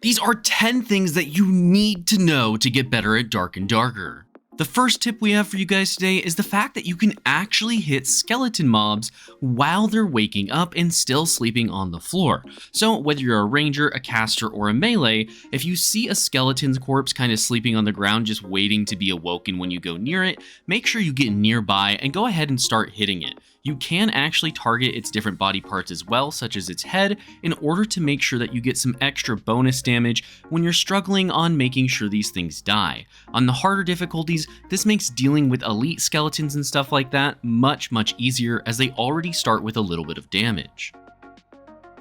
These are 10 things that you need to know to get better at Dark and Darker. The first tip we have for you guys today is the fact that you can actually hit skeleton mobs while they're waking up and still sleeping on the floor. So whether you're a ranger, a caster, or a melee, if you see a skeleton's corpse kind of sleeping on the ground just waiting to be awoken when you go near it, make sure you get nearby and go ahead and start hitting it. You can actually target its different body parts as well, such as its head, in order to make sure that you get some extra bonus damage when you're struggling on making sure these things die. On the harder difficulties, this makes dealing with elite skeletons and stuff like that much easier, as they already start with a little bit of damage.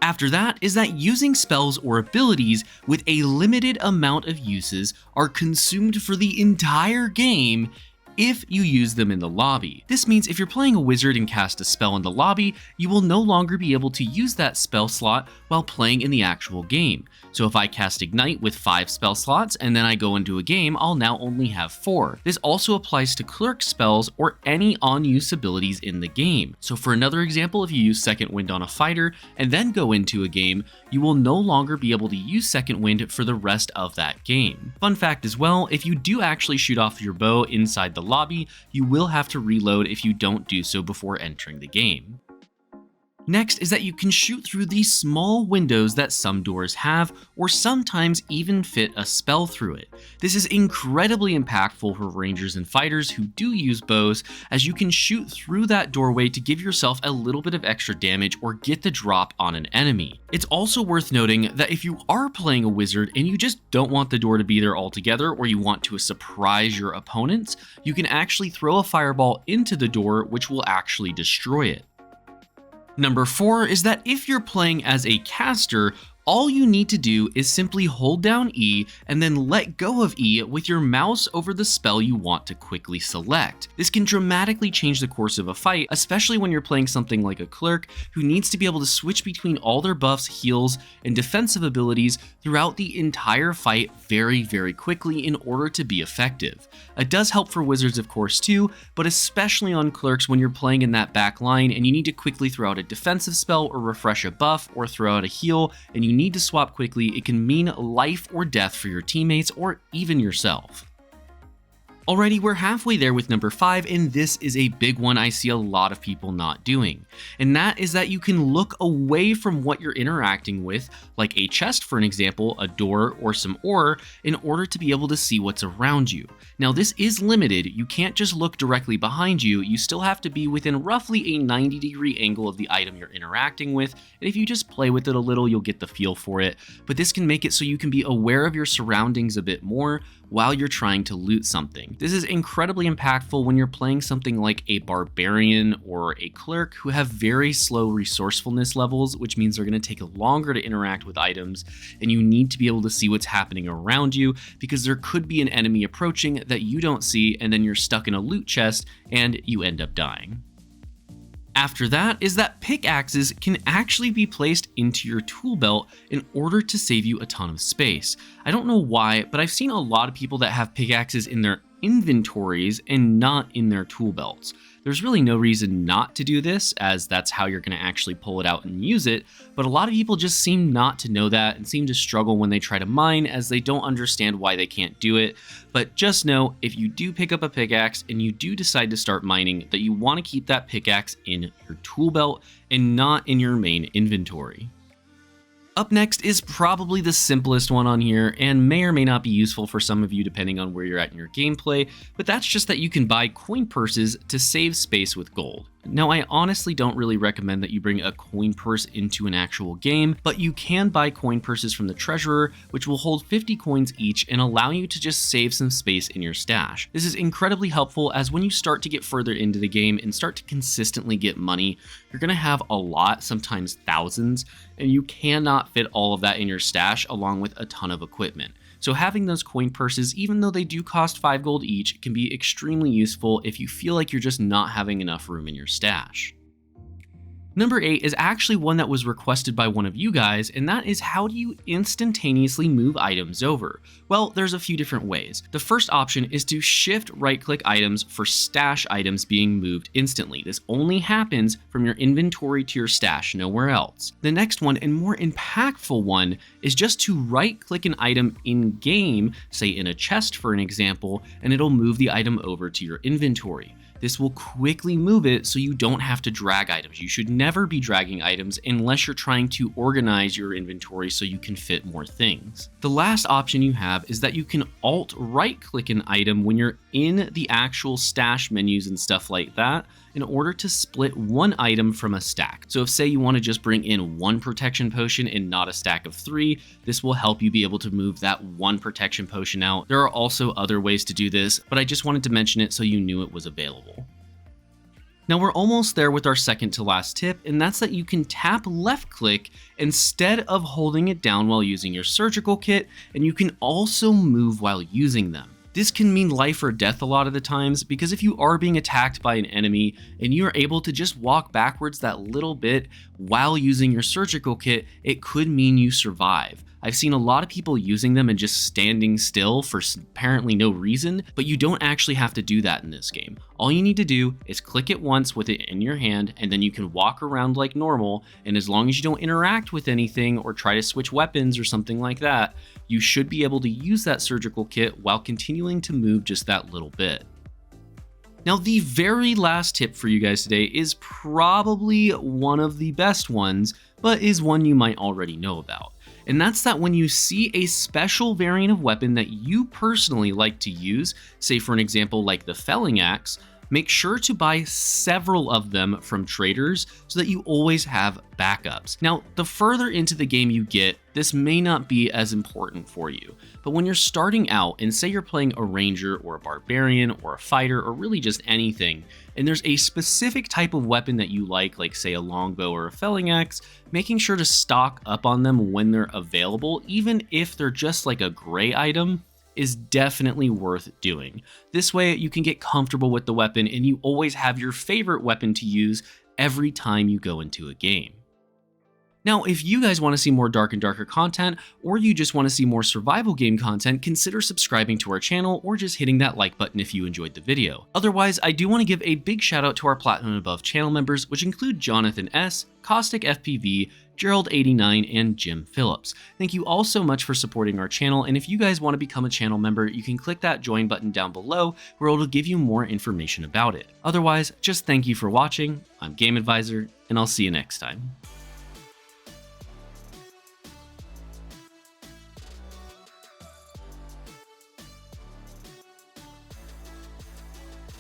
After that is that using spells or abilities with a limited amount of uses are consumed for the entire game if you use them in the lobby. This means if you're playing a wizard and cast a spell in the lobby, you will no longer be able to use that spell slot while playing in the actual game. So if I cast Ignite with 5 spell slots and then I go into a game, I'll now only have 4. This also applies to clerk spells or any on-use abilities in the game. So for another example, if you use Second Wind on a fighter and then go into a game, you will no longer be able to use Second Wind for the rest of that game. Fun fact as well, if you do actually shoot off your bow inside the lobby, you will have to reload if you don't do so before entering the game. Next is that you can shoot through these small windows that some doors have, or sometimes even fit a spell through it. This is incredibly impactful for rangers and fighters who do use bows, as you can shoot through that doorway to give yourself a little bit of extra damage or get the drop on an enemy. It's also worth noting that if you are playing a wizard and you just don't want the door to be there altogether, or you want to surprise your opponents, you can actually throw a fireball into the door, which will actually destroy it. Number 4 is that if you're playing as a caster, all you need to do is simply hold down E and then let go of E with your mouse over the spell you want to quickly select. This can dramatically change the course of a fight, especially when you're playing something like a clerk who needs to be able to switch between all their buffs, heals, and defensive abilities throughout the entire fight very quickly in order to be effective. It does help for wizards of course too, but especially on clerks when you're playing in that back line and you need to quickly throw out a defensive spell or refresh a buff or throw out a heal and you need to swap quickly, it can mean life or death for your teammates or even yourself. Alrighty, we're halfway there with number 5, and this is a big one I see a lot of people not doing. And that is that you can look away from what you're interacting with, like a chest for an example, a door, or some ore, in order to be able to see what's around you. Now this is limited, you can't just look directly behind you, you still have to be within roughly a 90-degree angle of the item you're interacting with, and if you just play with it a little, you'll get the feel for it. But this can make it so you can be aware of your surroundings a bit more while you're trying to loot something. This is incredibly impactful when you're playing something like a barbarian or a clerk who have very slow resourcefulness levels, which means they're going to take longer to interact with items, and you need to be able to see what's happening around you because there could be an enemy approaching that you don't see, and then you're stuck in a loot chest and you end up dying. After that is that pickaxes can actually be placed into your tool belt in order to save you a ton of space. I don't know why, but I've seen a lot of people that have pickaxes in their inventories and not in their tool belts. There's really no reason not to do this, as that's how you're going to actually pull it out and use it, but a lot of people just seem not to know that and seem to struggle when they try to mine, as they don't understand why they can't do it. But just know, if you do pick up a pickaxe and you do decide to start mining, that you want to keep that pickaxe in your tool belt and not in your main inventory. Up next is probably the simplest one on here, and may or may not be useful for some of you depending on where you're at in your gameplay, but that's just that you can buy coin purses to save space with gold. Now, I honestly don't really recommend that you bring a coin purse into an actual game, but you can buy coin purses from the treasurer, which will hold 50 coins each and allow you to just save some space in your stash. This is incredibly helpful, as when you start to get further into the game and start to consistently get money, you're going to have a lot, sometimes thousands, and you cannot fit all of that in your stash along with a ton of equipment. So having those coin purses, even though they do cost 5 gold each, can be extremely useful if you feel like you're just not having enough room in your stash. Number 8 is actually one that was requested by one of you guys, and that is how do you instantaneously move items over? Well, there's a few different ways. The first option is to shift right-click items for stash items being moved instantly. This only happens from your inventory to your stash, nowhere else. The next one, and more impactful one, is just to right-click an item in-game, say in a chest for an example, and it'll move the item over to your inventory. This will quickly move it so you don't have to drag items. You should never be dragging items unless you're trying to organize your inventory so you can fit more things. The last option you have is that you can alt right click an item when you're in the actual stash menus and stuff like that in order to split one item from a stack. So if say you want to just bring in one protection potion and not a stack of 3, this will help you be able to move that one protection potion out. There are also other ways to do this, but I just wanted to mention it so you knew it was available. Now we're almost there with our second to last tip, and that's that you can tap left click instead of holding it down while using your surgical kit, and you can also move while using them. This can mean life or death a lot of the times, because if you are being attacked by an enemy and you are able to just walk backwards that little bit while using your surgical kit, it could mean you survive. I've seen a lot of people using them and just standing still for apparently no reason, but you don't actually have to do that in this game. All you need to do is click it once with it in your hand, and then you can walk around like normal, and as long as you don't interact with anything or try to switch weapons or something like that, you should be able to use that surgical kit while continuing to move just that little bit. Now, the very last tip for you guys today is probably one of the best ones, but is one you might already know about. And that's that when you see a special variant of weapon that you personally like to use, say for an example like the felling axe, make sure to buy several of them from traders so that you always have backups. Now, the further into the game you get, this may not be as important for you, but when you're starting out and say you're playing a ranger or a barbarian or a fighter or really just anything, and there's a specific type of weapon that you like say a longbow or a felling axe, making sure to stock up on them when they're available, even if they're just like a gray item, is definitely worth doing. This way you can get comfortable with the weapon and you always have your favorite weapon to use every time you go into a game. Now, if you guys want to see more Dark and Darker content, or you just want to see more survival game content, consider subscribing to our channel or just hitting that like button if you enjoyed the video. Otherwise, I do want to give a big shout out to our Platinum and Above channel members, which include Jonathan S., Caustic FPV, Gerald89, and Jim Phillips. Thank you all so much for supporting our channel, and if you guys want to become a channel member, you can click that join button down below where it'll give you more information about it. Otherwise, just thank you for watching. I'm Game Advisor, and I'll see you next time.